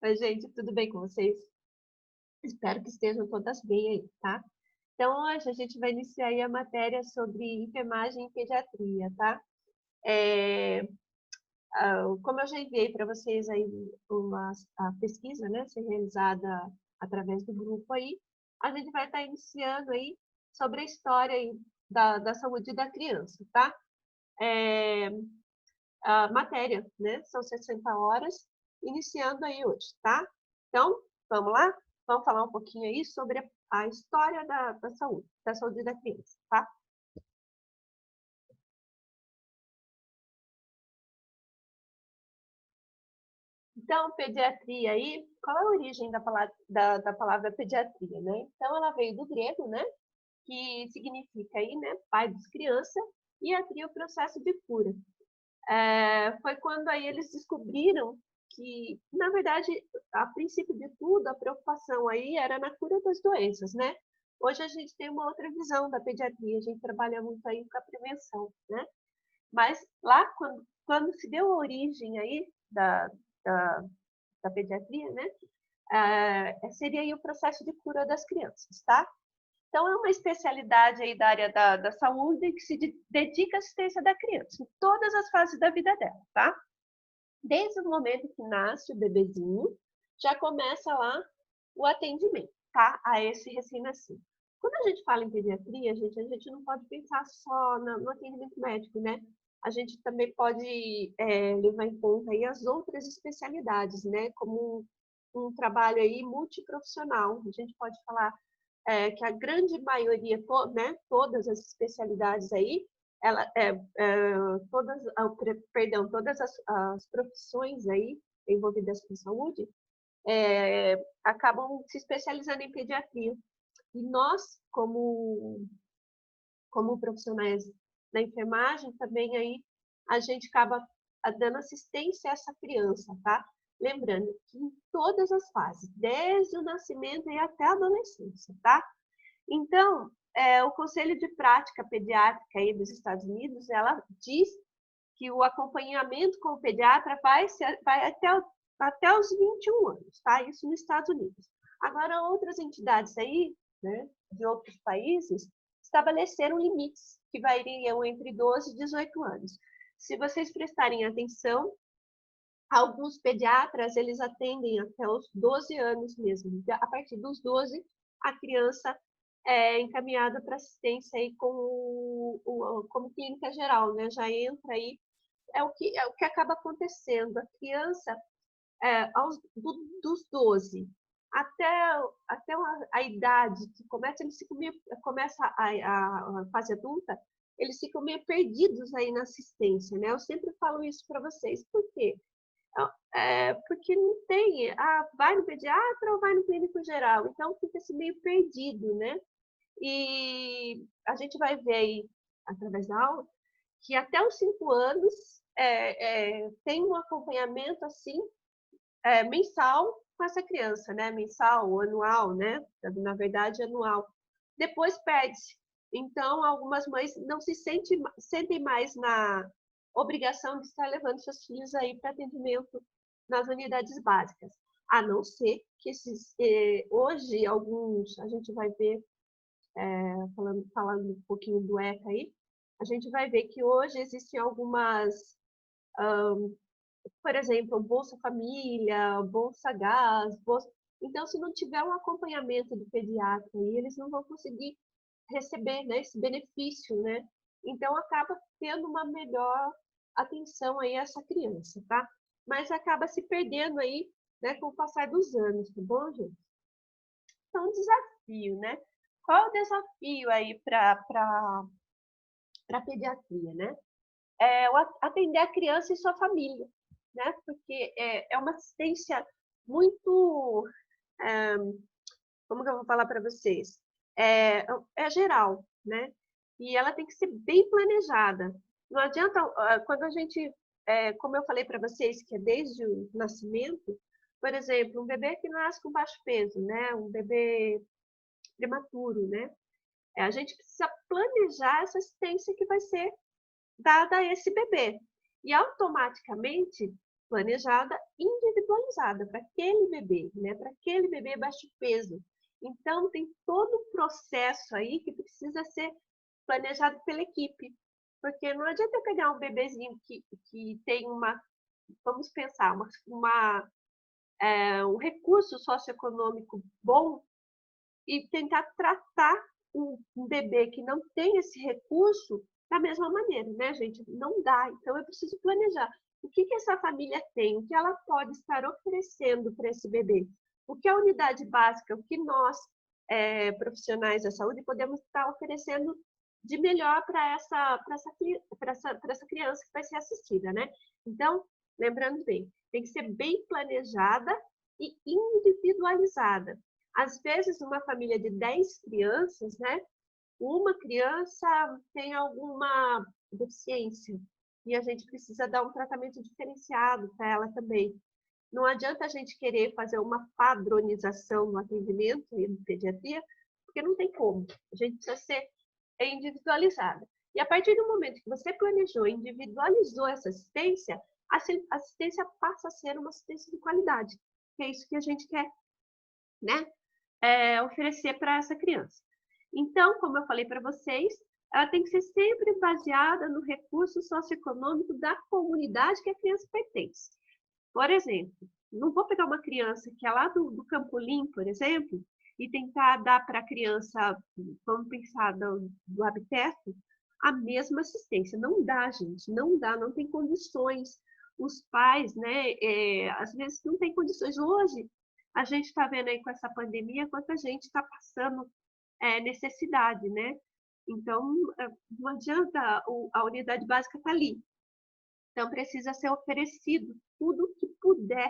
Oi, gente, tudo bem com vocês? Espero que estejam todas bem aí, tá? Então, hoje a gente vai iniciar aí a matéria sobre enfermagem e pediatria, tá? É, como eu já enviei para vocês aí a pesquisa, né, ser realizada através do grupo aí, a gente vai estar iniciando aí sobre a história aí da saúde da criança, tá? É, a matéria, né? São 60 horas, iniciando aí hoje, tá? Então, vamos lá? Vamos falar um pouquinho aí sobre a história da saúde da criança, tá? Então, pediatria aí, qual é a origem da palavra pediatria, né? Então, ela veio do grego, né? Que significa aí, né? Pai das crianças, e atria o processo de cura. Foi quando aí eles descobriram que, na verdade, a princípio de tudo, a preocupação aí era na cura das doenças, né? Hoje a gente tem uma outra visão da pediatria, a gente trabalha muito aí com a prevenção, né? Mas lá, quando se deu a origem aí da, da pediatria, né? Seria aí o processo de cura das crianças, tá? Então, é uma especialidade aí da área da saúde que se dedica à assistência da criança, em todas as fases da vida dela, tá? Desde o momento que nasce o bebezinho, já começa lá o atendimento, tá? A esse recém-nascido. Quando a gente fala em pediatria, a gente não pode pensar só no atendimento médico, né? A gente também pode levar em conta aí as outras especialidades, né? Como um trabalho aí multiprofissional. A gente pode falar que a grande maioria, né, todas as especialidades aí, ela, todas as profissões aí envolvidas com saúde acabam se especializando em pediatria. E nós, como profissionais da enfermagem, também aí a gente acaba dando assistência a essa criança, tá? Lembrando que em todas as fases, desde o nascimento e até a adolescência, tá? Então, o Conselho de Prática Pediátrica aí dos Estados Unidos, ela diz que o acompanhamento com o pediatra vai até os 21 anos, tá? Isso nos Estados Unidos. Agora, outras entidades aí, né, de outros países, estabeleceram limites que variam entre 12 e 18 anos. Se vocês prestarem atenção, alguns pediatras, eles atendem até os 12 anos mesmo. A partir dos 12, a criança é encaminhada para assistência aí como clínica geral, né? Já entra aí, é o que acaba acontecendo. A criança, dos 12 até, até a idade que começa a fase adulta, eles ficam meio perdidos aí na assistência, né? Eu sempre falo isso para vocês. Por quê? Porque não tem, vai no pediatra ou vai no clínico geral, então fica assim meio perdido, né? E a gente vai ver aí, através da aula, que até os 5 anos tem um acompanhamento assim, mensal com essa criança, né? Mensal ou anual, né? Na verdade, anual. Depois perde-se. Então, algumas mães não se sentem mais na obrigação de estar levando seus filhos aí para atendimento nas unidades básicas. A não ser que hoje, alguns, a gente vai ver, falando um pouquinho do ECA aí, a gente vai ver que hoje existem algumas, por exemplo, Bolsa Família, Bolsa Gás, Então, se não tiver um acompanhamento do pediatra, aí, eles não vão conseguir receber, né, esse benefício, né? Então, acaba tendo uma melhor atenção aí a essa criança, tá? Mas acaba se perdendo aí, né, com o passar dos anos, tá bom, gente? Então, um desafio, né? Qual é o desafio aí para a pediatria, né? Atender a criança e sua família, né? Porque é uma assistência muito, é, como que eu vou falar para vocês? É geral, né? E ela tem que ser bem planejada. Não adianta, quando a gente, como eu falei para vocês, que é desde o nascimento, por exemplo, um bebê que nasce com baixo peso, né? Um bebê prematuro, né? A gente precisa planejar essa assistência que vai ser dada a esse bebê. E automaticamente planejada, individualizada para aquele bebê, né? Para aquele bebê baixo peso. Então, tem todo um processo aí que precisa ser planejado pela equipe. Porque não adianta eu pegar um bebezinho que tem vamos pensar, um recurso socioeconômico bom e tentar tratar um bebê que não tem esse recurso da mesma maneira, né, gente? Não dá. Então, eu preciso planejar. O que essa família tem? O que ela pode estar oferecendo para esse bebê? O que a unidade básica, o que nós, profissionais da saúde, podemos estar oferecendo de melhor para essa criança que vai ser assistida, né? Então, lembrando bem, tem que ser bem planejada e individualizada. Às vezes, uma família de 10 crianças, né? Uma criança tem alguma deficiência e a gente precisa dar um tratamento diferenciado para ela também. Não adianta a gente querer fazer uma padronização no atendimento e na pediatria, porque não tem como. A gente precisa ser individualizada. E a partir do momento que você planejou, individualizou essa assistência, a assistência passa a ser uma assistência de qualidade, que é isso que a gente quer, né? Oferecer para essa criança. Então, como eu falei para vocês, ela tem que ser sempre baseada no recurso socioeconômico da comunidade que a criança pertence. Por exemplo, não vou pegar uma criança que é lá do Campolim, por exemplo, e tentar dar para a criança, vamos pensar do Habiteto, a mesma assistência. Não dá, gente, não dá, não tem condições. Os pais, né, às vezes não tem condições. Hoje, a gente está vendo aí com essa pandemia quanta gente está passando necessidade, né? Então, não adianta, a unidade básica está ali. Então, precisa ser oferecido tudo que puder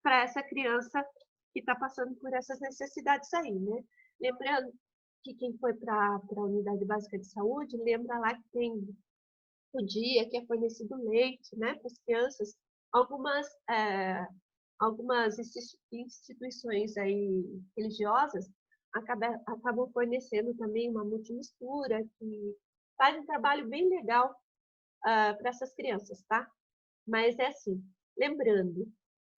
para essa criança que está passando por essas necessidades aí, né? Lembrando que quem foi para a unidade básica de saúde, lembra lá que tem o dia que é fornecido leite, né, para as crianças. Algumas instituições aí religiosas acabam fornecendo também uma multimistura que faz um trabalho bem legal para essas crianças, tá? Mas é assim, lembrando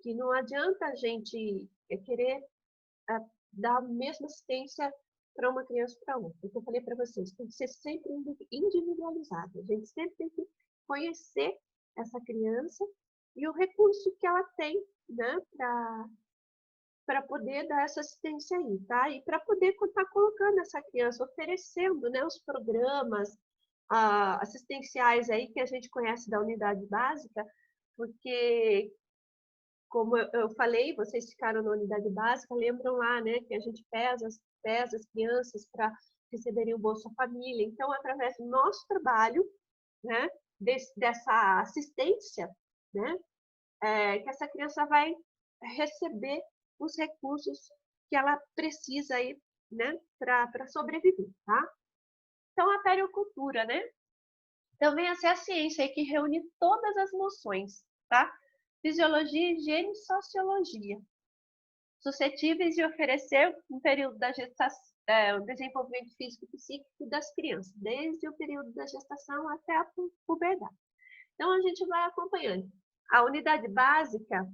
que não adianta a gente querer dar a mesma assistência para uma criança para outra. O que eu falei para vocês, tem que ser sempre individualizado. A gente sempre tem que conhecer essa criança e o recurso que ela tem, né, para poder dar essa assistência aí, tá? E para poder estar colocando essa criança, oferecendo, né, os programas assistenciais aí que a gente conhece da unidade básica, porque, como eu falei, vocês ficaram na unidade básica, lembram lá, né, que a gente pesa as crianças para receberem o Bolsa Família. Então, através do nosso trabalho, né, dessa assistência, né, que essa criança vai receber os recursos que ela precisa aí, né, para sobreviver, tá? Então, a pericultura, né, também essa é a ciência aí que reúne todas as noções, tá? Fisiologia, higiene e sociologia, suscetíveis de oferecer um período da gestação, o desenvolvimento físico e psíquico das crianças, desde o período da gestação até a puberdade. Então, a gente vai acompanhando. A unidade básica,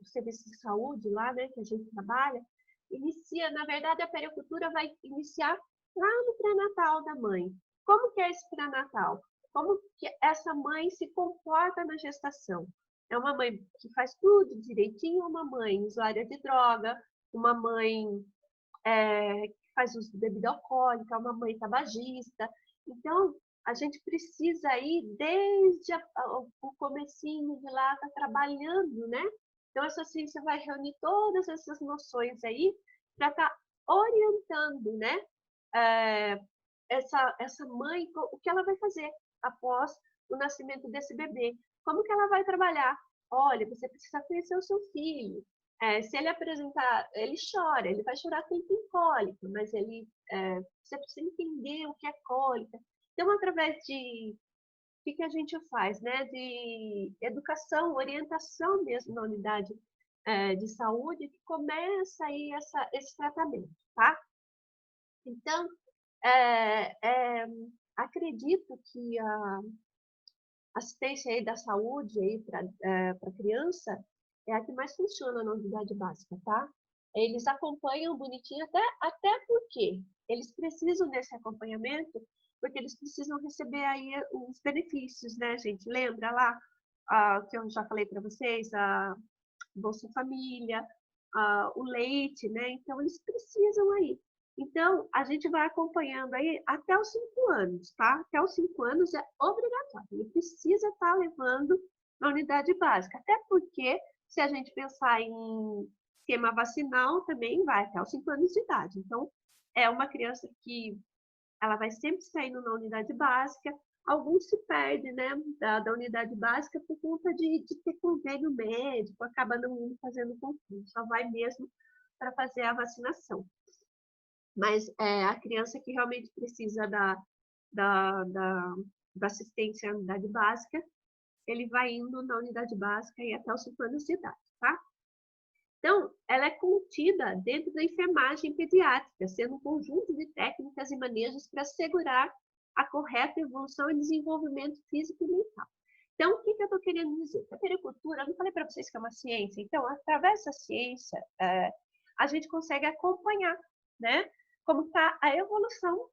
o serviço de saúde lá, né, que a gente trabalha, inicia, na verdade, a pericultura vai iniciar lá no pré-natal da mãe. Como que é esse pré-natal? Como que essa mãe se comporta na gestação? É uma mãe que faz tudo direitinho, uma mãe usuária de droga, uma mãe que faz uso de bebida alcoólica, uma mãe tabagista. Então, a gente precisa ir desde o comecinho de lá, tá trabalhando, né? Então, essa ciência vai reunir todas essas noções aí para estar orientando, né? Essa mãe, o que ela vai fazer após o nascimento desse bebê. Como que ela vai trabalhar? Olha, você precisa conhecer o seu filho. Se ele apresentar, ele chora, ele vai chorar quando tem cólica, mas você precisa entender o que é cólica. Então, através de o que a gente faz, né? De educação, orientação mesmo na unidade de saúde, que começa aí esse tratamento, tá? Então, acredito que a assistência aí da saúde aí para a criança, é a que mais funciona na unidade básica, tá? Eles acompanham bonitinho, até porque eles precisam desse acompanhamento, porque eles precisam receber aí os benefícios, né, gente? Lembra lá que eu já falei para vocês, a Bolsa Família, o leite, né? Então, eles precisam aí. Então, a gente vai acompanhando aí até os 5 anos, tá? Até os 5 anos é obrigatório. Ele precisa estar levando na unidade básica. Até porque, se a gente pensar em esquema vacinal, também vai até os 5 anos de idade. Então, é uma criança que ela vai sempre saindo na unidade básica. Alguns se perdem, né, da unidade básica por conta de ter convênio médico, acaba não indo fazendo consulta, só vai mesmo para fazer a vacinação. Mas a criança que realmente precisa da, da, da assistência à unidade básica, ele vai indo na unidade básica e até os 5 anos de idade, tá? Então, ela é contida dentro da enfermagem pediátrica, sendo um conjunto de técnicas e manejos para assegurar a correta evolução e desenvolvimento físico e mental. Então, o que eu estou querendo dizer? A pericultura, eu não falei para vocês que é uma ciência, então, através da ciência, a gente consegue acompanhar, né, como está a evolução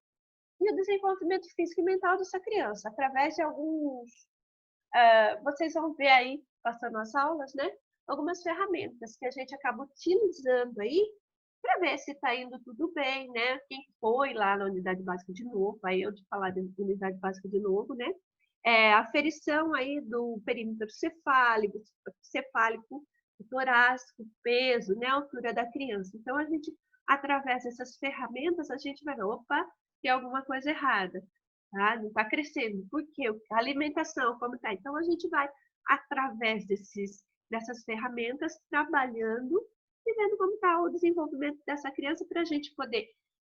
e o desenvolvimento físico e mental dessa criança, através de alguns vocês vão ver aí, passando as aulas, né? Algumas ferramentas que a gente acaba utilizando aí para ver se está indo tudo bem, né? Quem foi lá na unidade básica de novo, aí eu de falar de unidade básica de novo, né? A aferição aí do perímetro cefálico, torácico, peso, né? A altura da criança. Então, a gente, através dessas ferramentas, a gente vai ver, opa, tem alguma coisa errada. Tá? Não está crescendo. Por quê? A alimentação, como está? Então, a gente vai, através dessas ferramentas, trabalhando e vendo como está o desenvolvimento dessa criança para a gente poder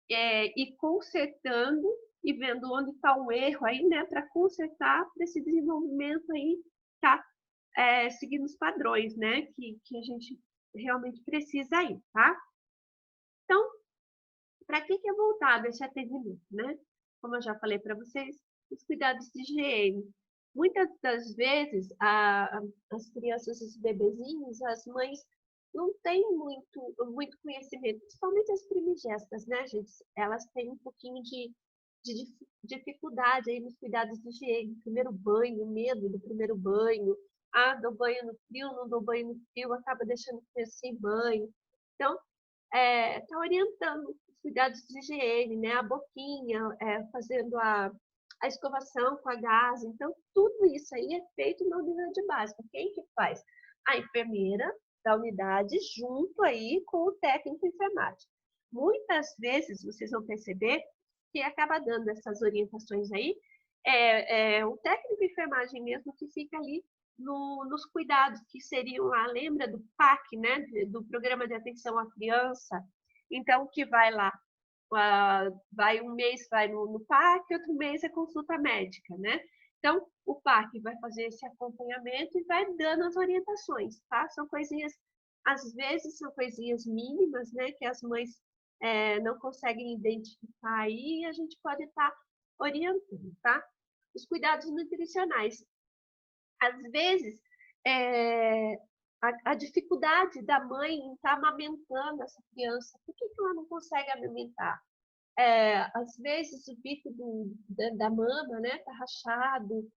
ir consertando e vendo onde está o erro aí, né? Para consertar, para esse desenvolvimento aí tá seguindo os padrões, né? Que a gente realmente precisa aí, tá? Então, para que é voltado esse atendimento, né? Como eu já falei para vocês, os cuidados de higiene. Muitas das vezes, as crianças, os bebezinhos, as mães não têm muito conhecimento, principalmente as primigestas, né, gente? Elas têm um pouquinho de dificuldade aí nos cuidados de higiene. Primeiro banho, medo do primeiro banho. Dou banho no frio, não dou banho no frio, acaba deixando a criança sem banho. Então, está orientando os cuidados de higiene, né? A boquinha, fazendo a escovação com a gás. Então, tudo isso aí é feito na unidade básica. Quem que faz? A enfermeira da unidade, junto aí com o técnico de enfermagem. Muitas vezes, vocês vão perceber que acaba dando essas orientações aí, o técnico de enfermagem mesmo que fica ali nos cuidados que seriam lá, lembra do PAC, né, do Programa de Atenção à Criança? Então, que vai lá, vai um mês vai no PAC, outro mês é consulta médica, né? Então, o PAC vai fazer esse acompanhamento e vai dando as orientações, tá? São coisinhas, às vezes são coisinhas mínimas, né, que as mães não conseguem identificar aí e a gente pode estar orientando, tá? Os cuidados nutricionais. Às vezes, é, a dificuldade da mãe em estar amamentando essa criança, por que ela não consegue amamentar? Às vezes, o bico da mama, né, tá rachado,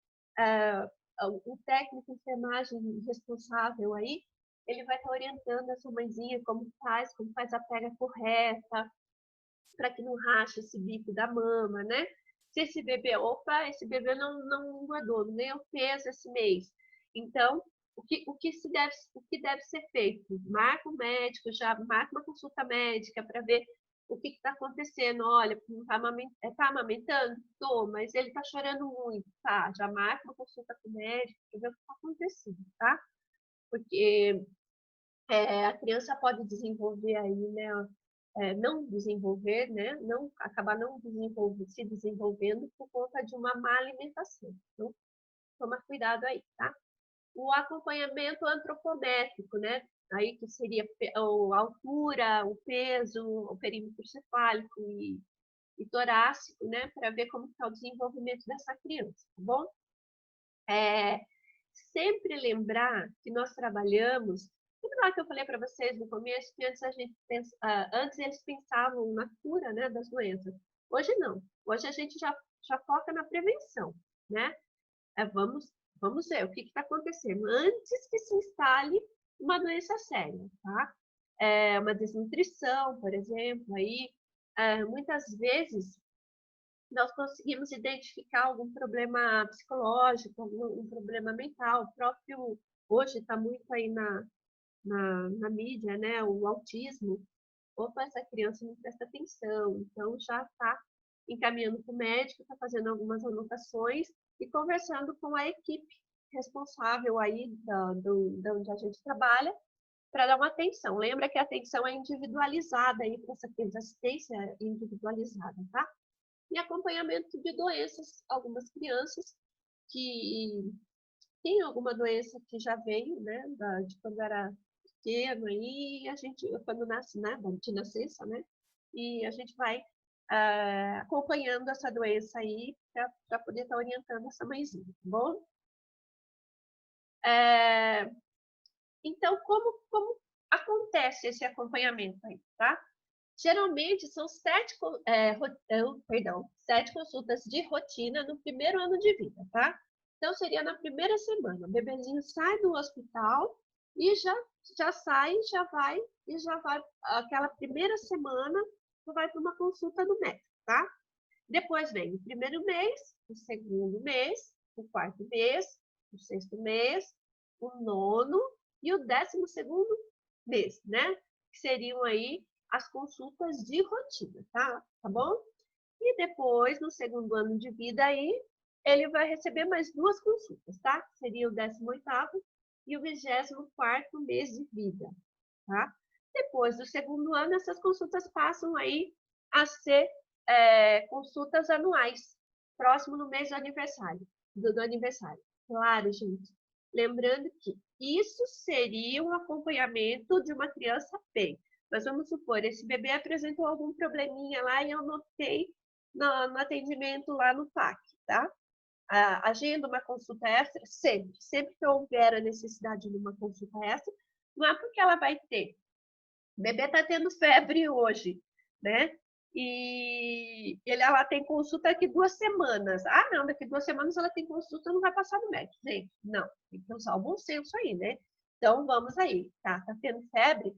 o técnico de enfermagem responsável aí, ele vai estar orientando essa mãezinha como faz a pega correta, para que não rache esse bico da mama, né? Se esse bebê, esse bebê não engordou, nem o peso esse mês. Então, o que deve ser feito? Marca o médico, já marca uma consulta médica para ver o que está acontecendo. Olha, tá amamentando? Tô, mas ele está chorando muito, tá? Já marca uma consulta com o médico para ver o que está acontecendo, tá? Porque a criança pode desenvolver aí, né? Não desenvolver, né? Não acabar não se desenvolvendo por conta de uma má alimentação. Então, toma cuidado aí, tá? O acompanhamento antropométrico, né? Aí que seria a altura, o peso, o perímetro cefálico e torácico, né? Para ver como está o desenvolvimento dessa criança, tá bom? Sempre lembrar que nós trabalhamos Lembra lá que eu falei para vocês no começo que antes, antes eles pensavam na cura, né, das doenças. Hoje não. Hoje a gente já foca na prevenção, né? Vamos ver o que está acontecendo antes que se instale uma doença séria, tá? Uma desnutrição, por exemplo, aí muitas vezes nós conseguimos identificar algum problema psicológico, algum problema mental. O próprio, hoje está muito aí na mídia, né? O autismo. Opa, essa criança não presta atenção, então já está encaminhando para o médico, está fazendo algumas anotações e conversando com a equipe responsável aí da onde a gente trabalha para dar uma atenção. Lembra que a atenção é individualizada aí para essa assistência individualizada, tá? E acompanhamento de doenças, algumas crianças que têm alguma doença que já veio, né, de quando era pequeno, aí a gente, quando nasce, né, de nascença, né, e a gente vai acompanhando essa doença aí para poder estar orientando essa mãezinha, tá bom? Então, como acontece esse acompanhamento aí, tá? Geralmente são 7 consultas de rotina no primeiro ano de vida, tá? Então, seria na primeira semana. O bebezinho sai do hospital e já sai, já vai, aquela primeira semana, vai para uma consulta do médico, tá? Depois vem o primeiro mês, o segundo mês, o quarto mês, o sexto mês, o nono e o 12º mês, né? Que seriam aí as consultas de rotina, tá? Tá bom? E depois, no segundo ano de vida aí, ele vai receber mais 2 consultas, tá? Seria o 18º e o 24º mês de vida, tá? Depois do segundo ano, essas consultas passam aí a ser consultas anuais, próximo no mês do aniversário, do aniversário. Claro, gente. Lembrando que isso seria um acompanhamento de uma criança bem. Mas vamos supor, esse bebê apresentou algum probleminha lá e eu notei no atendimento lá no PAC, tá? Agenda uma consulta extra, sempre que houver a necessidade de uma consulta extra, não é porque ela vai ter. O bebê está tendo febre hoje, né? E ela tem consulta daqui 2 semanas. Ah, não, daqui 2 semanas ela tem consulta, não vai passar no médico. Gente, não, tem que usar o bom senso aí, né? Então, vamos aí, tá? Tá tendo febre?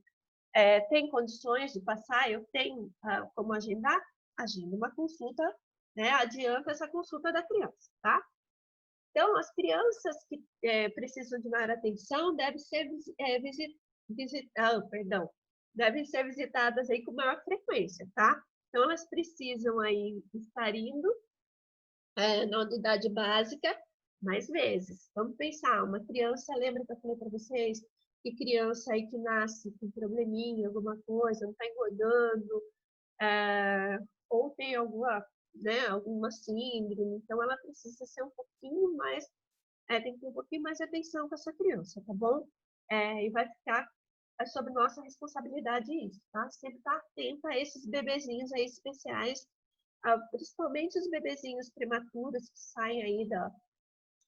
Tem condições de passar? Eu tenho como agendar? Agenda uma consulta, né? Adianta essa consulta da criança, tá? Então, as crianças que precisam de maior atenção devem ser devem ser visitadas aí com maior frequência, tá? Então, elas precisam aí estar indo na unidade básica mais vezes. Vamos pensar, uma criança, lembra que eu falei para vocês que criança aí que nasce com probleminha, alguma coisa, não está engordando, ou tem alguma síndrome, então ela precisa ser um pouquinho mais, tem que ter um pouquinho mais de atenção com essa criança, tá bom? E vai ficar sob nossa responsabilidade isso, tá? Sempre estar atenta a esses bebezinhos aí especiais, principalmente os bebezinhos prematuros que saem aí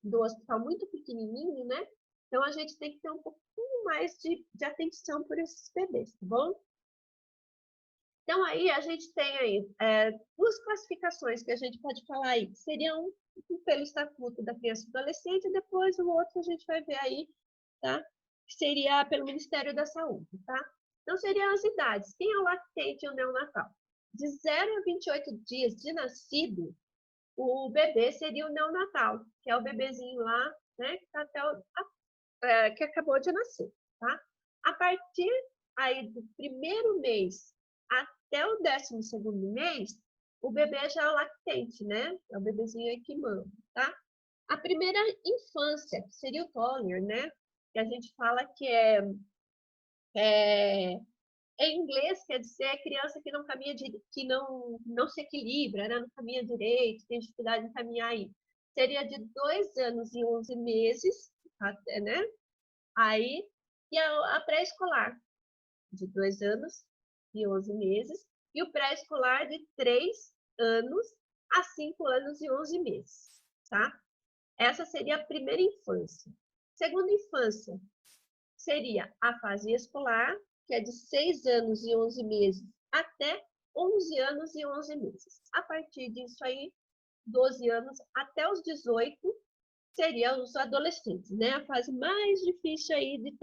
do hospital muito pequenininho, né? Então a gente tem que ter um pouquinho mais de atenção por esses bebês, tá bom? Então, aí a gente tem aí 2 classificações que a gente pode falar aí, que seriam pelo Estatuto da Criança e do Adolescente, e depois o outro a gente vai ver aí, tá? Que seria pelo Ministério da Saúde, tá? Então, seriam as idades. Quem é o lactente e o neonatal? De 0 a 28 dias de nascido, o bebê seria o neonatal, que é o bebezinho lá, né, que, tá que acabou de nascer, tá? A partir aí do primeiro mês até o 12º mês, o bebê já é o lactente, né? É o bebezinho aí que mama, tá? A primeira infância, que seria o toddler, né? Que a gente fala que em inglês quer dizer criança que não caminha, que não se equilibra, né? Não caminha direito, tem dificuldade em caminhar aí. Seria de 2 anos e 11 meses, até, né? Aí, e a pré-escolar, de 2 anos e 11 meses, e o pré-escolar de 3 anos a 5 anos e 11 meses, tá? Essa seria a primeira infância. Segunda infância, seria a fase escolar, que é de 6 anos e 11 meses até 11 anos e 11 meses. A partir disso aí, 12 anos até os 18, seriam os adolescentes, né? A fase mais difícil aí de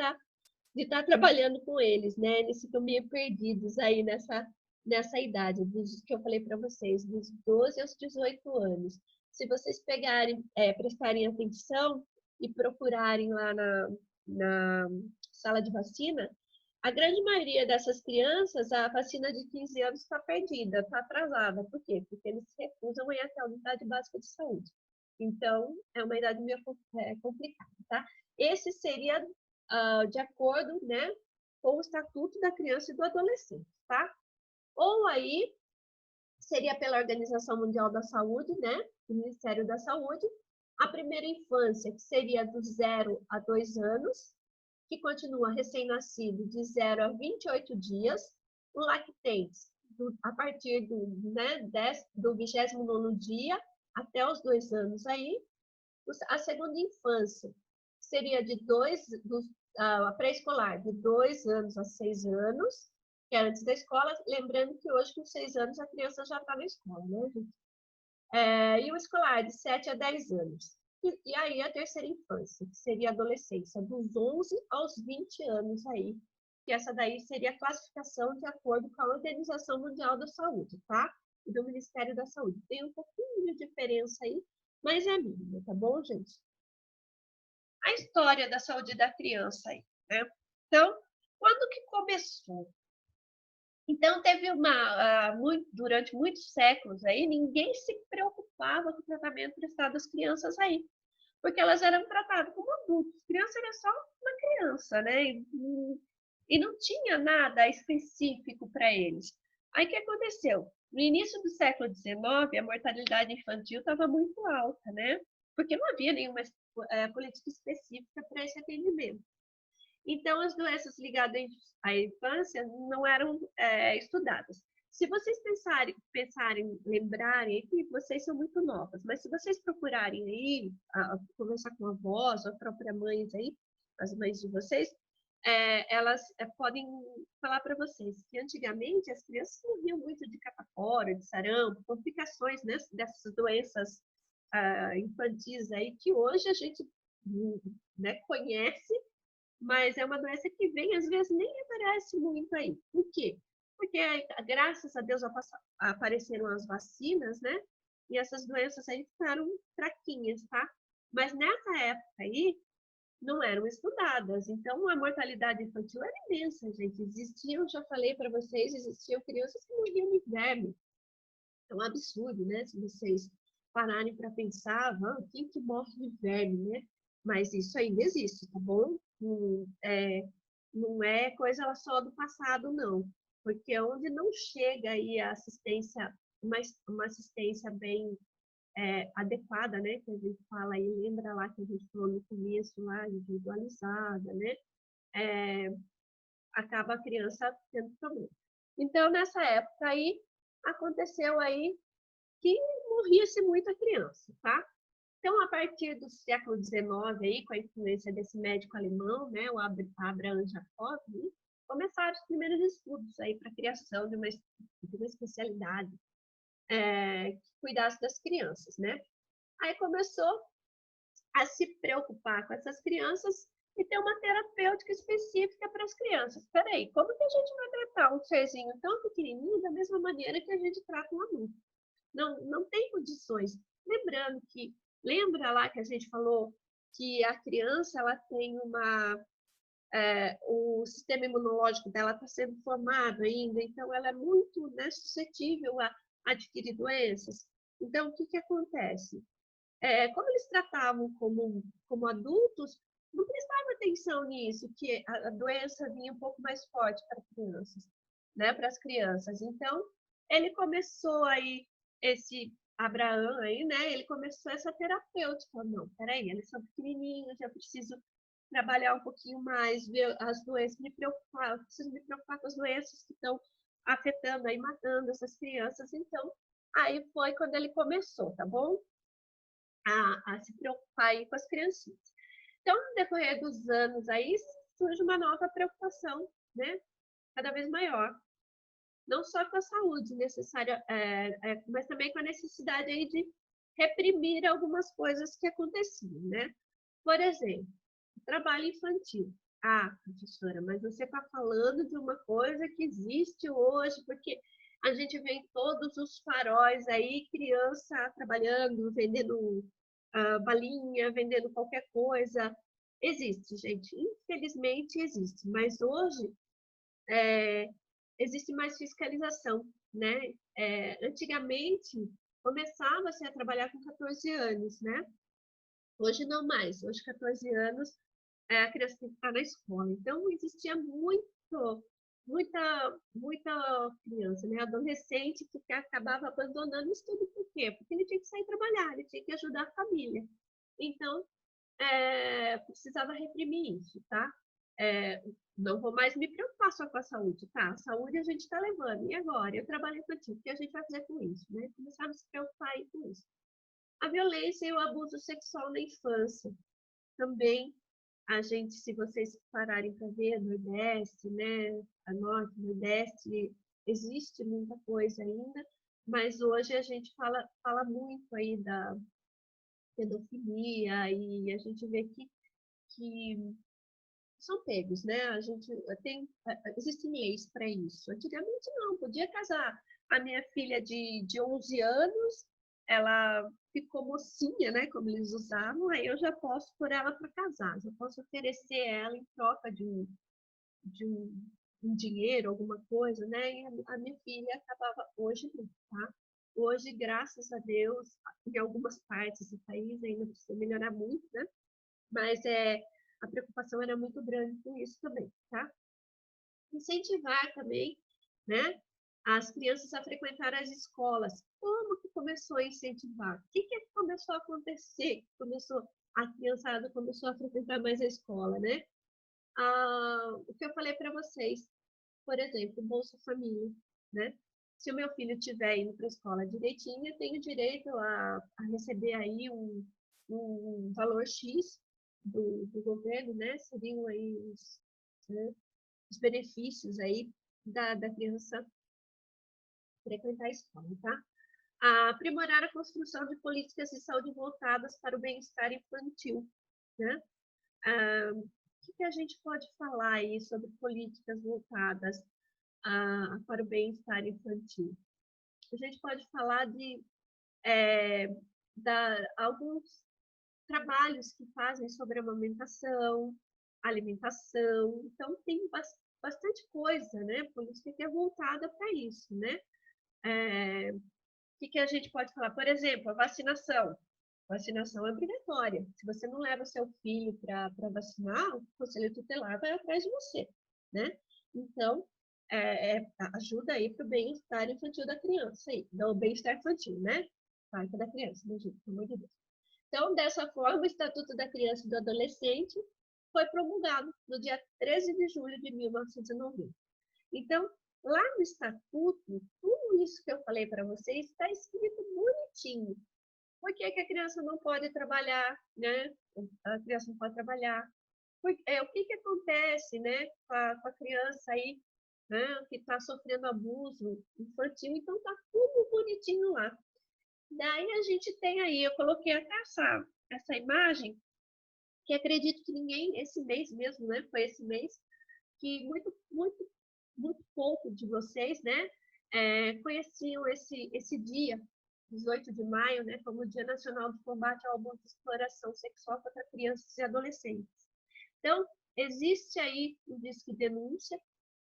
tá trabalhando com eles, né? Eles ficam meio perdidos aí nessa idade, dos que eu falei para vocês, dos 12 aos 18 anos. Se vocês pegarem, prestarem atenção e procurarem lá na sala de vacina, a grande maioria dessas crianças, a vacina de 15 anos está perdida, está atrasada. Por quê? Porque eles se recusam a ir até a unidade básica de saúde. Então, é uma idade meio complicada, tá? Esse seria de acordo, né, com o Estatuto da Criança e do Adolescente, tá? Ou aí, seria pela Organização Mundial da Saúde, né, do Ministério da Saúde, a primeira infância, que seria do 0 a 2 anos, que continua recém-nascido de 0 a 28 dias, o lactente, a partir do 29º dia até os 2 anos aí, a segunda infância seria a pré-escolar, de 2 anos a 6 anos, que é antes da escola, lembrando que hoje com 6 anos a criança já está na escola, né, gente? E o escolar, de 7 a 10 anos. E aí a terceira infância, que seria a adolescência, dos 11 aos 20 anos aí, que essa daí seria a classificação de acordo com a Organização Mundial da Saúde, tá? E do Ministério da Saúde. Tem um pouquinho de diferença aí, mas é mínima, tá bom, gente? A história da saúde da criança aí, né? Então, quando que começou? Então, teve durante muitos séculos aí, ninguém se preocupava com o tratamento prestado às crianças aí, porque elas eram tratadas como adultos. Criança era só uma criança, né? E não tinha nada específico para eles. Aí, o que aconteceu? No início do século XIX, a mortalidade infantil estava muito alta, né? Porque não havia nenhuma política específica para esse atendimento. Então, as doenças ligadas à infância não eram estudadas. Se vocês pensarem, lembrarem, que vocês são muito novas, mas se vocês procurarem aí, conversar com avós ou a própria mães aí, as mães de vocês, elas podem falar para vocês que antigamente as crianças morriam muito de catapora, de sarampo, complicações, né, dessas doenças infantis aí, que hoje a gente, né, conhece, mas é uma doença que vem, às vezes, nem aparece muito aí. Por quê? Porque, graças a Deus, apareceram as vacinas, né? E essas doenças aí ficaram fraquinhas, tá? Mas nessa época aí, não eram estudadas. Então, a mortalidade infantil era imensa, gente. Existiam, já falei para vocês, existiam crianças que morriam de verme. É um absurdo, né? Se vocês pararem para pensar, quem que morre de verme, né? Mas isso ainda existe, tá bom? Não é coisa só do passado, não. Porque onde não chega aí a assistência, uma assistência bem adequada, né? Que a gente fala aí, lembra lá que a gente falou no começo, lá, individualizada, né? Acaba a criança tendo problema. Então, nessa época aí, aconteceu aí que morria-se muita criança, tá? Então, a partir do século XIX, aí, com a influência desse médico alemão, né, o Abraham Jacob, começaram os primeiros estudos aí para a criação de uma especialidade que cuidasse das crianças, né? Aí começou a se preocupar com essas crianças e ter uma terapêutica específica para as crianças. Espera aí, como que a gente vai tratar um serzinho tão pequenininho da mesma maneira que a gente trata um adulto? Não tem condições. Lembrando que, lembra lá que a gente falou que a criança ela tem o sistema imunológico dela está sendo formado ainda, então ela é muito, né, suscetível a adquirir doenças. Então, o que acontece? Como eles tratavam como adultos, não prestavam atenção nisso, que a doença vinha um pouco mais forte para crianças, né, para as crianças. Então, ele começou aí, esse Abraão aí, né, ele começou essa terapêutica. Não, peraí, eles são pequenininhos, eu preciso trabalhar um pouquinho mais, ver as doenças, eu preciso me preocupar com as doenças que estão afetando aí, matando essas crianças. Então, aí foi quando ele começou, tá bom? A se preocupar aí com as criancinhas. Então, no decorrer dos anos aí, surge uma nova preocupação, né? Cada vez maior. Não só com a saúde necessária, mas também com a necessidade aí de reprimir algumas coisas que aconteciam, né? Por exemplo, trabalho infantil. Ah, professora, mas você está falando de uma coisa que existe hoje, porque a gente vê em todos os faróis aí, criança trabalhando, vendendo balinha, vendendo qualquer coisa. Existe, gente. Infelizmente existe. Mas hoje existe mais fiscalização, né? Antigamente, começava-se a trabalhar com 14 anos, né? Hoje não mais. Hoje, 14 anos, a criança tem que estar na escola. Então, existia muita criança, né? Adolescente que acabava abandonando o estudo. Por quê? Porque ele tinha que sair trabalhar, ele tinha que ajudar a família. Então, precisava reprimir isso, tá? Não vou mais me preocupar só com a saúde, tá? A saúde a gente está levando. E agora? Eu trabalho infantil, o que a gente vai fazer com isso, né? Começar a se preocupar aí com isso. A violência e o abuso sexual na infância. Também, a gente, se vocês pararem para ver, Nordeste, né? A Norte, Nordeste, existe muita coisa ainda, mas hoje a gente fala muito aí da pedofilia e a gente vê que são pegos, né? A gente existem leis para isso. Antigamente não, podia casar. A minha filha de 11 anos, ela ficou mocinha, né? Como eles usavam, aí eu já posso pôr ela para casar, já posso oferecer ela em troca de um dinheiro, alguma coisa, né? E a minha filha acabava hoje não, tá? Hoje, graças a Deus, em algumas partes do país ainda precisa melhorar muito, né? Mas a preocupação era muito grande com isso também, tá? Incentivar também, né, as crianças a frequentar as escolas. Como que começou a incentivar? O que começou a acontecer? A criançada começou a frequentar mais a escola, né? O que eu falei para vocês, por exemplo, Bolsa Família, né? Se o meu filho estiver indo para a escola direitinho, eu tenho direito a receber aí um valor X do governo, né? Seriam aí os benefícios aí da criança frequentar a escola, tá? Aprimorar a construção de políticas de saúde voltadas para o bem-estar infantil, né? O que a gente pode falar aí sobre políticas voltadas para o bem-estar infantil? A gente pode falar de alguns trabalhos que fazem sobre amamentação, alimentação. Então, tem bastante coisa, né? Política que é voltada para isso, né? O que a gente pode falar? Por exemplo, a vacinação. Vacinação é obrigatória. Se você não leva seu filho para vacinar, o conselho tutelar vai atrás de você, né? Então, ajuda aí para o bem-estar infantil da criança, aí, do bem-estar infantil, né? Parte da criança, né, gente? Pelo amor de Deus. Então, dessa forma, o Estatuto da Criança e do Adolescente foi promulgado no dia 13 de julho de 1990. Então, lá no Estatuto, tudo isso que eu falei para vocês está escrito bonitinho. Por que a criança não pode trabalhar, né? A criança não pode trabalhar. O que acontece, né, com a criança aí, né, que está sofrendo abuso infantil? Então, está tudo bonitinho lá. Daí a gente tem aí, eu coloquei até essa imagem, que acredito que ninguém, esse mês mesmo, né? Foi esse mês, que muito pouco de vocês, né? Conheciam esse dia, 18 de maio, né? Como o Dia Nacional de Combate ao Abuso e Exploração Sexual contra Crianças e Adolescentes. Então, existe aí o Disque Denúncia,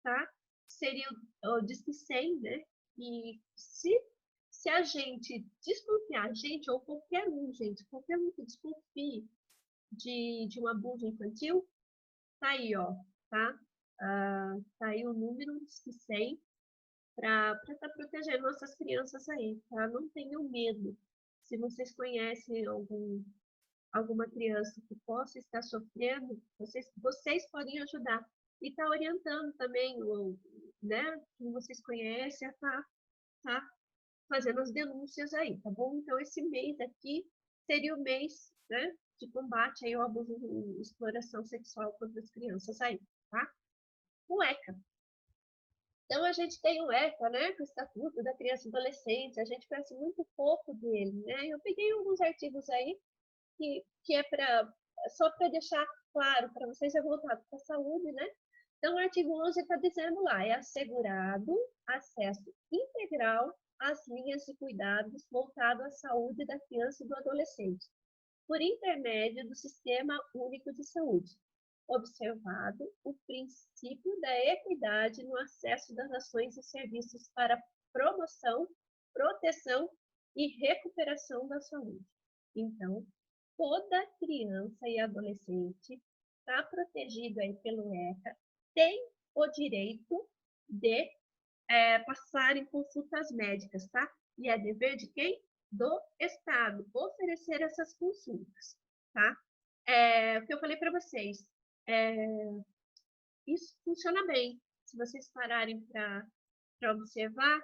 tá? Seria o Disque 100, né? E se a gente desconfiar, gente, ou qualquer um, gente, qualquer um que desconfie de um abuso infantil, tá aí, ó, tá? Tá aí o número 100 para estar protegendo nossas crianças aí, tá? Não tenham medo. Se vocês conhecem alguma criança que possa estar sofrendo, vocês podem ajudar. E tá orientando também, né, quem vocês conhecem, tá fazendo as denúncias aí, tá bom? Então, esse mês aqui seria o mês, né, de combate aí ao abuso e exploração sexual contra as crianças aí, tá? O ECA. Então, a gente tem o ECA, né, que é o Estatuto da Criança e Adolescente, a gente conhece muito pouco dele, né? Eu peguei alguns artigos aí que é só para deixar claro para vocês, é voltado para a saúde, né? Então, o artigo 11 está dizendo lá, é assegurado acesso integral às linhas de cuidados voltado à saúde da criança e do adolescente, por intermédio do Sistema Único de Saúde, observado o princípio da equidade no acesso das ações e serviços para promoção, proteção e recuperação da saúde. Então, toda criança e adolescente está protegida aí pelo ECA, tem o direito de passar em consultas médicas, tá? E é dever de quem? Do Estado, oferecer essas consultas, tá? O que eu falei para vocês, isso funciona bem. Se vocês pararem para observar,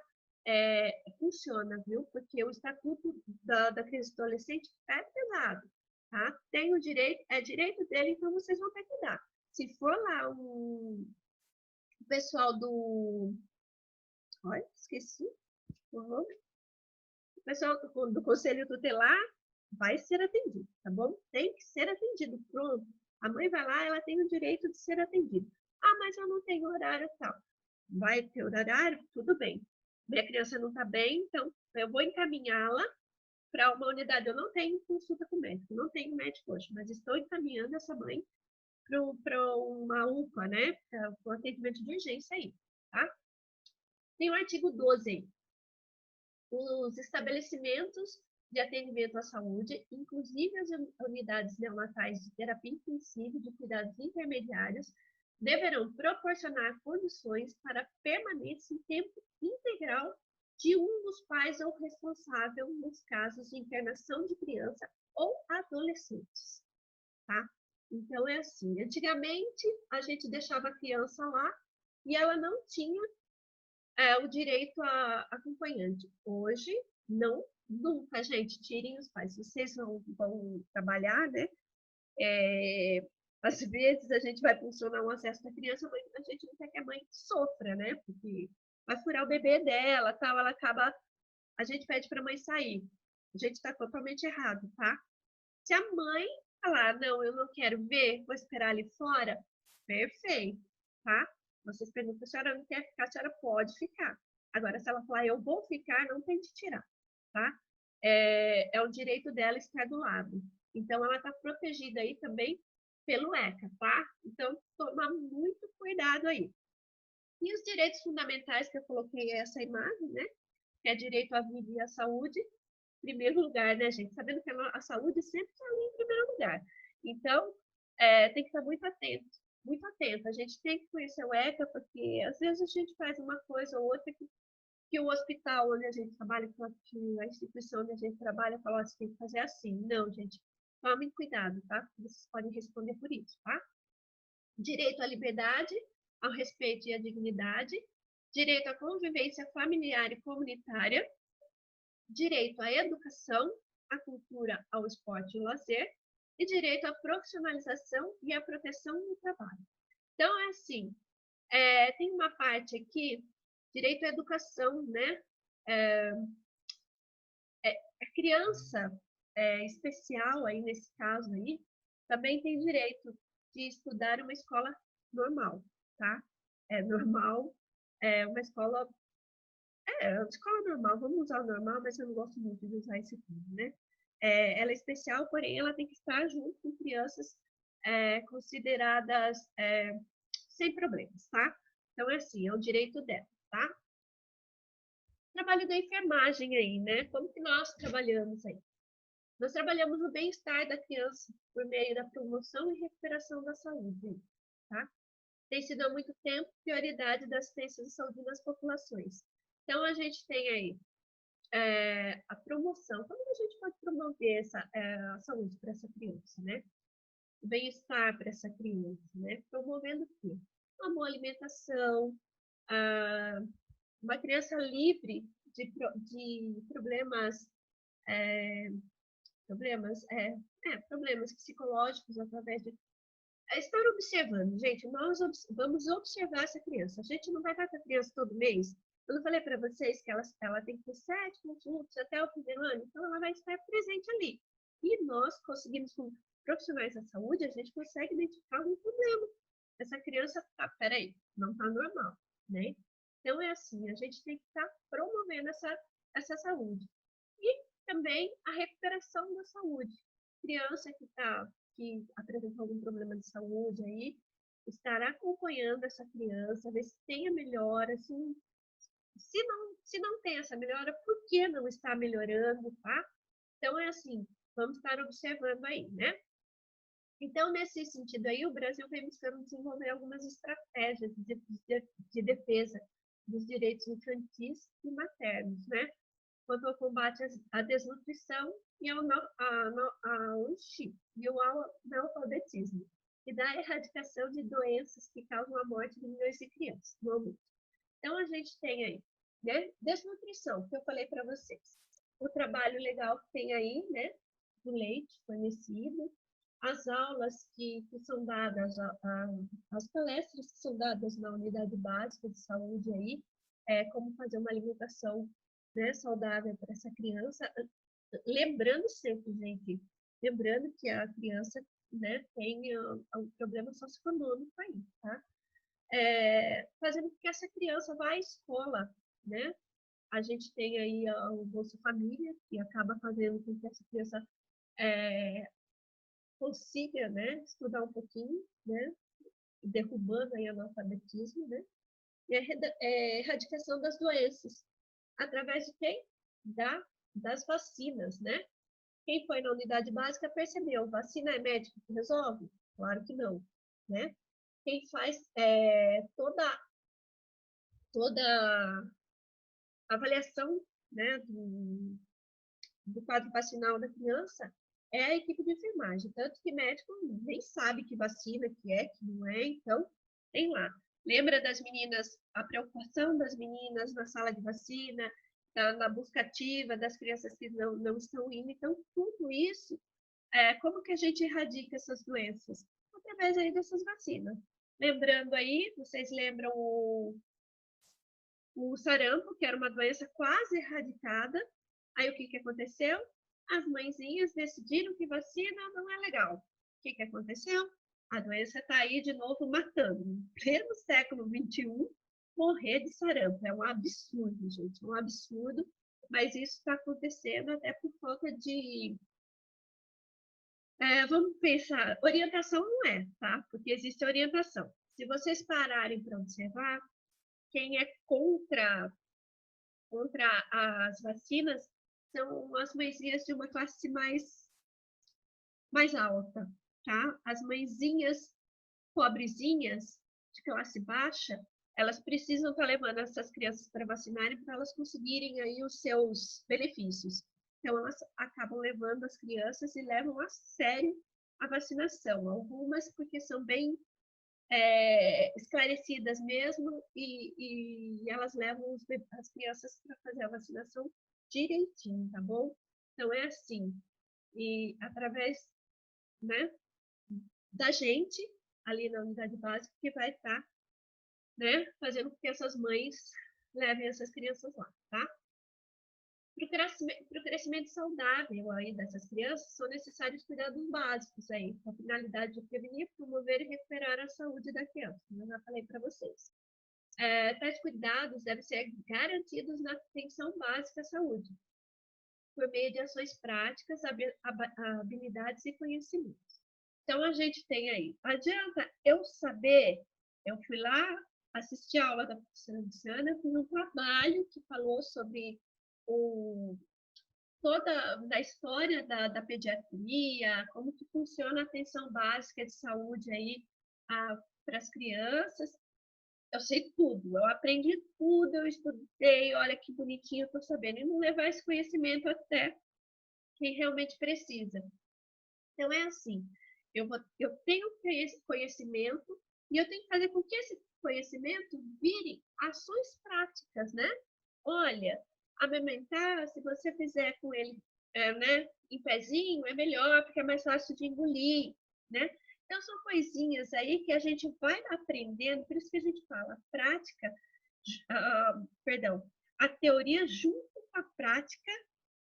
funciona, viu? Porque o Estatuto da Criança e Adolescente é pesado, tá? Tem o direito, é direito dele, então vocês vão ter que dar. Se for lá o pessoal do... Olha, esqueci o nome. O pessoal do Conselho Tutelar vai ser atendido, tá bom? Tem que ser atendido, pronto. A mãe vai lá, ela tem o direito de ser atendida. Ah, mas eu não tenho horário tal. Vai ter horário? Tudo bem. Minha criança não está bem, então eu vou encaminhá-la para uma unidade. Eu não tenho consulta com médico, não tenho médico hoje, mas estou encaminhando essa mãe para uma UPA, né? Para o atendimento de urgência aí, tá? Tem o artigo 12 aí. Os estabelecimentos de atendimento à saúde, inclusive as unidades neonatais de terapia intensiva e de cuidados intermediários, deverão proporcionar condições para permanência em tempo integral de um dos pais ou responsável nos casos de internação de criança ou adolescentes, tá? Então, é assim, antigamente a gente deixava a criança lá e ela não tinha o direito a acompanhante. Hoje, não, nunca, gente, tirem os pais. Vocês vão trabalhar, né? Às vezes a gente vai funcionar um acesso da criança, mas a gente não quer que a mãe sofra, né? Porque vai furar o bebê dela, tal, ela acaba... A gente pede para a mãe sair. A gente está totalmente errado, tá? Se a mãe falar, não, eu não quero ver, vou esperar ali fora, perfeito, tá? Vocês perguntam, se a senhora não quer ficar, a senhora pode ficar. Agora, se ela falar, eu vou ficar, não tem de tirar, tá? É o direito dela estar do lado. Então, ela está protegida aí também pelo ECA, tá? Então, tomar muito cuidado aí. E os direitos fundamentais, que eu coloquei essa imagem, né? Que é direito à vida e à saúde, em primeiro lugar, né, gente? Sabendo que a saúde sempre está ali em primeiro lugar. Então, tem que estar muito atento, muito atento. A gente tem que conhecer o ECA, porque às vezes a gente faz uma coisa ou outra que o hospital onde a gente trabalha, que a instituição onde a gente trabalha, fala, você tem que fazer assim. Não, gente, tomem cuidado, tá? Vocês podem responder por isso, tá? Direito à liberdade, ao respeito e à dignidade, direito à convivência familiar e comunitária, direito à educação, à cultura, ao esporte e ao lazer, e direito à profissionalização e à proteção no trabalho. Então, é assim, tem uma parte aqui, direito à educação, né? A criança especial, aí nesse caso aí, também tem direito de estudar em uma escola normal, tá? É normal, uma escola normal, vamos usar o normal, mas eu não gosto muito de usar esse termo, né? Ela é especial, porém ela tem que estar junto com crianças consideradas sem problemas, tá? Então, é assim, é o direito dela, tá? Trabalho da enfermagem aí, né? Como que nós trabalhamos aí? Nós trabalhamos o bem-estar da criança por meio da promoção e recuperação da saúde, tá? Tem sido há muito tempo prioridade da assistência de saúde nas populações. Então, a gente tem aí a promoção. Como a gente pode promover a saúde para essa criança, né? O bem-estar para essa criança, né? Promovendo o quê? Uma boa alimentação, uma criança livre de problemas problemas psicológicos através de estar observando, gente, nós vamos observar essa criança. A gente não vai estar com a criança todo mês. Eu não falei para vocês que ela tem que ter 7 consultas até o primeiro ano, então ela vai estar presente ali. E nós conseguimos, com profissionais da saúde, a gente consegue identificar algum problema. Essa criança, peraí, não está normal, né? Então, é assim, a gente tem que estar promovendo essa saúde. E também a recuperação da saúde. Criança que apresentou algum problema de saúde aí, estar acompanhando essa criança, ver se tem a melhora, se não tem essa melhora, por que não está melhorando, tá? Então, é assim, vamos estar observando aí, né? Então, nesse sentido aí, o Brasil vem buscando desenvolver algumas estratégias de defesa dos direitos infantis e maternos, né? Quanto ao combate à desnutrição e ao analfabetismo, e da erradicação de doenças que causam a morte de milhões de crianças no mundo. Então, a gente tem aí, né, desnutrição, que eu falei para vocês. O trabalho legal que tem aí, né, do leite fornecido, as aulas que são dadas, as palestras que são dadas na unidade básica de saúde aí, como fazer uma alimentação, né, saudável para essa criança. Lembrando sempre, gente, lembrando que a criança, né, tem um problema socioeconômico aí, tá? Fazendo com que essa criança vá à escola, né? A gente tem aí o Bolsa Família, que acaba fazendo com que essa criança consiga, né, estudar um pouquinho, né, derrubando aí o analfabetismo, né, e a erradicação das doenças, através de quem? Das vacinas, né? Quem foi na unidade básica percebeu, vacina é médico que resolve? Claro que não, né? Quem faz toda a avaliação, né, do quadro vacinal da criança é a equipe de enfermagem, tanto que médico nem sabe que vacina que não é, então tem lá. Lembra das meninas, a preocupação das meninas na sala de vacina, na busca ativa das crianças que não estão indo, então tudo isso, como que a gente erradica essas doenças? Através aí dessas vacinas. Lembrando aí, vocês lembram o sarampo, que era uma doença quase erradicada. Aí o que aconteceu? As mãezinhas decidiram que vacina não é legal. O que aconteceu? A doença está aí de novo matando. Em pleno século XXI, morrer de sarampo. É um absurdo, gente, um absurdo. Mas isso está acontecendo até por falta de... vamos pensar, orientação não é, tá? Porque existe orientação. Se vocês pararem para observar, quem é contra as vacinas são as mãezinhas de uma classe mais alta, tá? As mãezinhas pobrezinhas, de classe baixa, elas precisam estar levando essas crianças para vacinarem para elas conseguirem aí os seus benefícios. Então, elas acabam levando as crianças e levam a sério a vacinação. Algumas porque são bem esclarecidas mesmo e elas levam as crianças para fazer a vacinação direitinho, tá bom? Então, é assim, e através, né, da gente, ali na unidade básica, que vai estar, né, fazendo com que essas mães levem essas crianças lá, tá? Para o crescimento saudável aí dessas crianças, são necessários cuidados básicos aí, com a finalidade de prevenir, promover e recuperar a saúde da criança, como eu já falei para vocês. Tais cuidados devem ser garantidos na atenção básica à saúde, por meio de ações práticas, habilidades e conhecimentos. Então, a gente tem aí, adianta eu saber, eu fui lá, assisti a aula da professora Luciana, fiz um trabalho que falou sobre toda a história da pediatria, como que funciona a atenção básica de saúde aí para as crianças. Eu sei tudo, eu aprendi tudo, eu estudei, olha que bonitinho, eu estou sabendo. E não levar esse conhecimento até quem realmente precisa. Então, é assim, eu tenho esse conhecimento e eu tenho que fazer com que esse conhecimento vire ações práticas, né? Olha, amamentar, se você fizer com ele, né, em pezinho é melhor, porque é mais fácil de engolir, né? Então, são coisinhas aí que a gente vai aprendendo, por isso que a gente fala, a prática, perdão, a teoria junto com a prática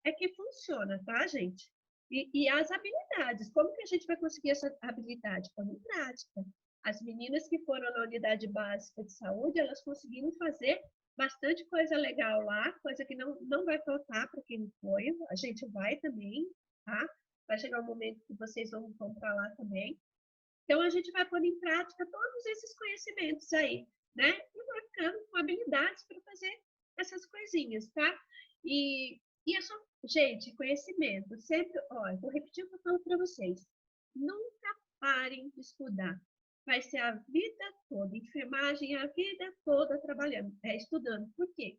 é que funciona, tá, gente? E as habilidades, como que a gente vai conseguir essa habilidade? Como prática. As meninas que foram na unidade básica de saúde, elas conseguiram fazer bastante coisa legal lá, coisa que não vai faltar para quem não foi, a gente vai também, tá? Vai chegar um momento que vocês vão para lá também. Então, a gente vai pôr em prática todos esses conhecimentos aí, né? E vai ficando com habilidades para fazer essas coisinhas, tá? E é só, gente, conhecimento. Sempre, ó, vou repetir o que eu falo para vocês. Nunca parem de estudar. Vai ser a vida toda, enfermagem a vida toda trabalhando, estudando. Por quê?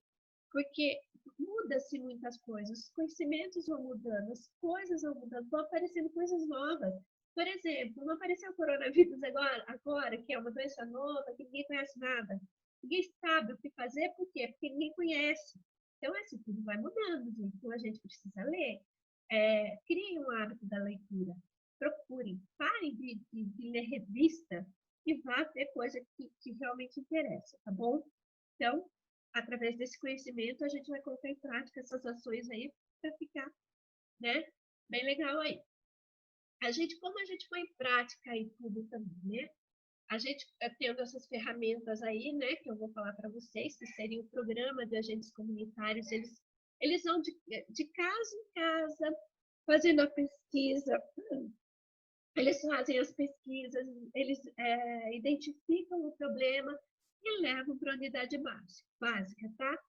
Porque muda-se muitas coisas, os conhecimentos vão mudando, as coisas vão mudando, vão aparecendo coisas novas. Por exemplo, não apareceu o coronavírus agora, que é uma doença nova, que ninguém conhece nada. Ninguém sabe o que fazer, por quê? Porque ninguém conhece. Então, assim, tudo vai mudando, gente. Então, a gente precisa ler. Criem um hábito da leitura. Procurem. Parem de ler revista e vá ver coisa que realmente interessa, tá bom? Então, através desse conhecimento, a gente vai colocar em prática essas ações aí para ficar, né, bem legal aí. Como a gente põe em prática aí tudo também, né? A gente tendo essas ferramentas aí, né, que eu vou falar para vocês, que seria o programa de agentes comunitários, eles vão de casa em casa, fazendo a pesquisa, eles fazem as pesquisas, eles identificam o problema e levam para a unidade básica, tá?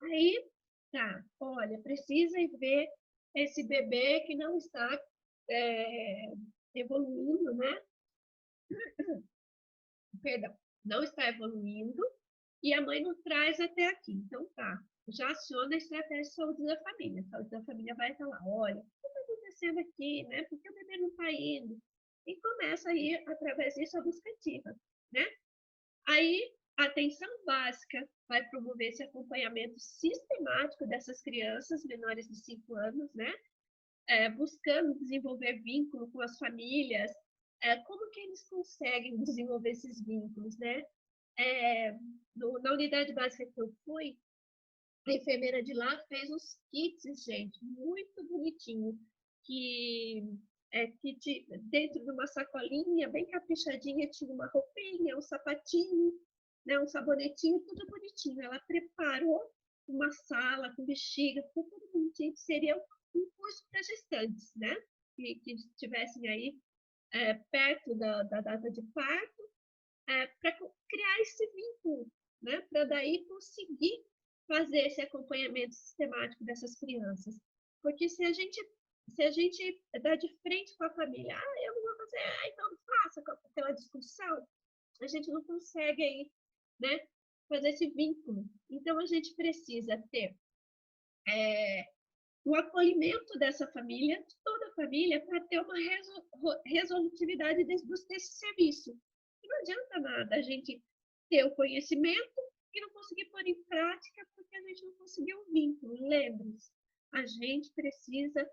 Aí, tá, olha, precisa ver esse bebê que não está evoluindo, né? Perdão, não está evoluindo e a mãe não traz até aqui. Então, tá, já aciona a estratégia de saúde da família. A saúde da família vai estar lá, olha, o que está acontecendo aqui, né? Por que o bebê não está indo? E começa aí, através disso, a busca ativa, né? Aí, a atenção básica vai promover esse acompanhamento sistemático dessas crianças menores de 5 anos, né? Buscando desenvolver vínculo com as famílias, como que eles conseguem desenvolver esses vínculos, né? Na unidade básica que eu fui, a enfermeira de lá fez uns kits, gente, muito bonitinho, que dentro de uma sacolinha bem caprichadinha tinha uma roupinha, um sapatinho, né, um sabonetinho, tudo bonitinho. Ela preparou uma sala com bexiga, tudo bonitinho, que seria um curso para gestantes, né? Que estivessem aí perto da data de parto, para criar esse vínculo, né? Para daí conseguir fazer esse acompanhamento sistemático dessas crianças. Porque se a gente dá de frente com a família, eu não vou fazer, então faça aquela discussão, a gente não consegue aí, né, fazer esse vínculo. Então, a gente precisa ter o acolhimento dessa família, de toda a família, para ter uma resolutividade desse serviço. E não adianta nada a gente ter o conhecimento e não conseguir pôr em prática porque a gente não conseguiu um vínculo. Lembre-se, a gente precisa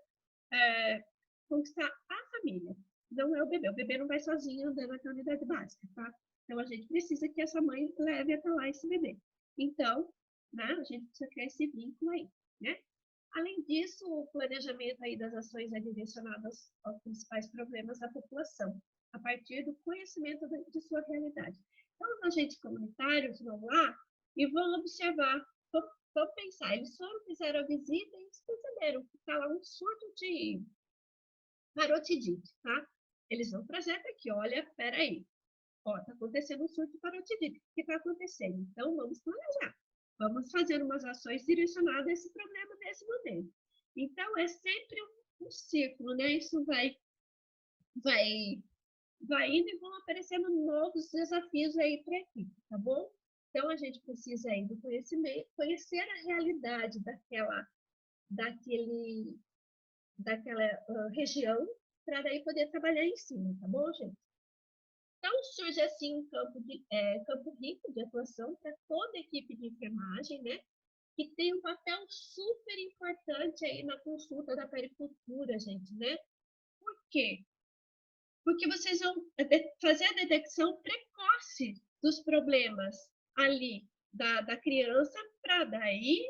conquistar a família, não é o bebê. O bebê não vai sozinho andando até a unidade básica, tá? Então, a gente precisa que essa mãe leve até lá esse bebê. Então, né, a gente precisa criar esse vínculo aí, né? Além disso, o planejamento aí das ações é direcionado aos principais problemas da população, a partir do conhecimento de sua realidade. Então, os agentes comunitários vão lá e vão observar, vão pensar. Eles foram, fizeram a visita e eles perceberam que está lá um surto de parotidite, tá? Eles vão trazer até aqui, olha, peraí, está acontecendo um surto de parotidite, o que está acontecendo? Então, vamos planejar. Vamos fazer umas ações direcionadas a esse problema nesse momento. Então, é sempre um círculo, né? Isso vai indo e vão aparecendo novos desafios aí para a equipe, tá bom? Então, a gente precisa aí do conhecimento, conhecer a realidade daquela região, para daí poder trabalhar em cima, tá bom, gente? Então, surge assim um campo rico de atuação para toda a equipe de enfermagem, né? que tem um papel super importante aí na consulta da pericultura, gente, né? Por quê? Porque vocês vão fazer a detecção precoce dos problemas ali da criança para daí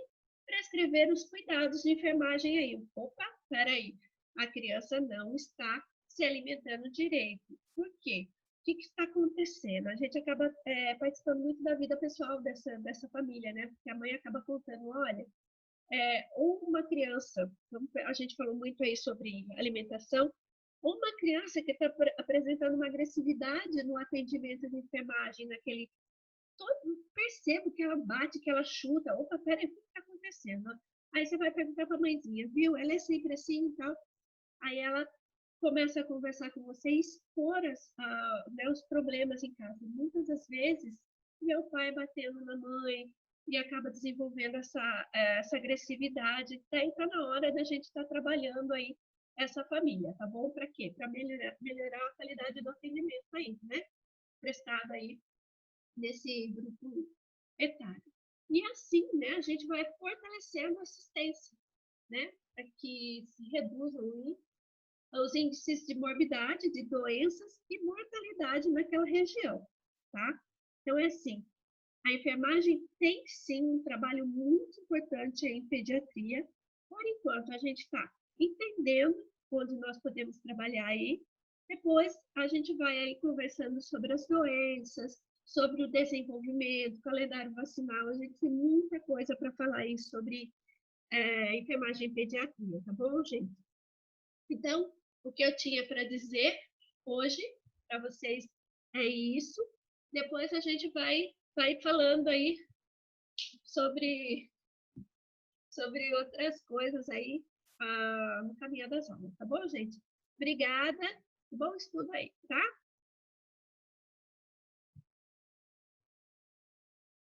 prescrever os cuidados de enfermagem aí. Opa, peraí, a criança não está se alimentando direito. Por quê? O que está acontecendo? A gente acaba participando muito da vida pessoal dessa família, né? Porque a mãe acaba contando, olha, ou uma criança, a gente falou muito aí sobre alimentação, ou uma criança que está apresentando uma agressividade no atendimento de enfermagem, naquele. Percebo que ela bate, que ela chuta. Opa, peraí, o que está acontecendo? Aí você vai perguntar para a mãezinha, viu? Ela é sempre assim e tal. Aí ela começa a conversar com você e expor né, os problemas em casa. Muitas das vezes, meu pai batendo na mãe e acaba desenvolvendo essa agressividade. Daí está na hora da gente estar trabalhando aí essa família, tá bom? Para quê? Para melhorar a qualidade do atendimento aí, né? Prestado aí nesse grupo etário. E assim, né, a gente vai fortalecendo a assistência, né, para que se reduzam os índices de morbidade, de doenças e mortalidade naquela região, tá? Então, é assim, a enfermagem tem, sim, um trabalho muito importante em pediatria, por enquanto a gente está entendendo onde nós podemos trabalhar aí, depois a gente vai aí conversando sobre as doenças, sobre o desenvolvimento, calendário vacinal, a gente tem muita coisa para falar aí sobre enfermagem em pediatria, tá bom, gente? Então, o que eu tinha para dizer hoje para vocês é isso. Depois a gente vai falando aí sobre outras coisas aí no caminho das aulas, tá bom, gente? Obrigada, bom estudo aí, tá?